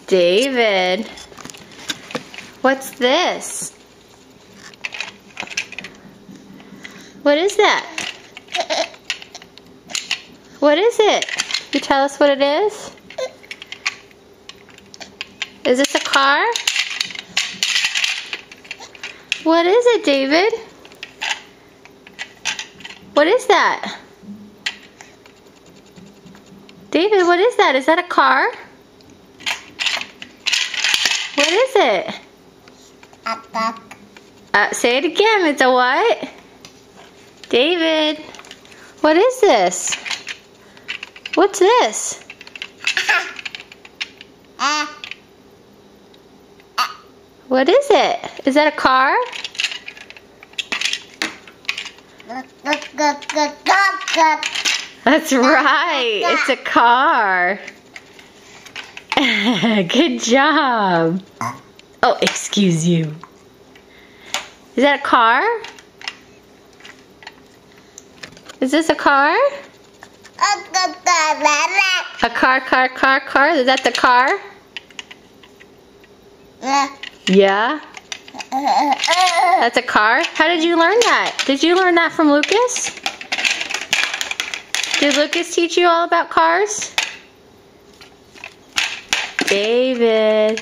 David, what's this? What is that? What is it? Can you tell us what it is? Is this a car? What is it, David? What is that? David, what is that? Is that a car? What is it? Say it again. It's a what? David, what is this? What's this? What is it? Is that a car? That's right. It's a car. Good job. Oh, excuse you. Is that a car? Is this a car? A car. Is that the car? Yeah? That's a car? How did you learn that? Did you learn that from Lucas? Did Lucas teach you all about cars? David.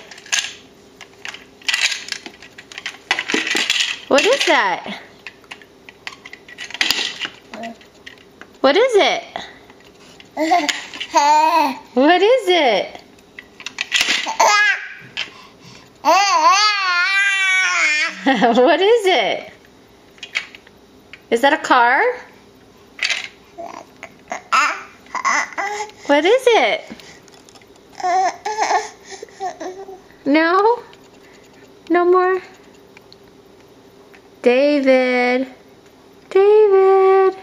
What is that? What is it? What is it? What is it? Is that a car? What is it? No? No more? David. David.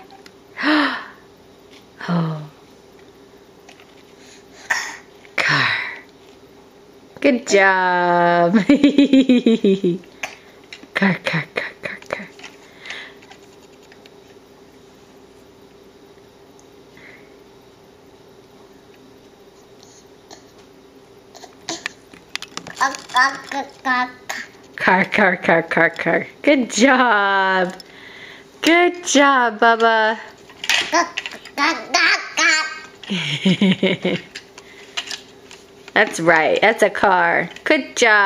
Oh. Car. Good job. Car. Car. Good job. Good job, Bubba. That's right. That's a car. Good job.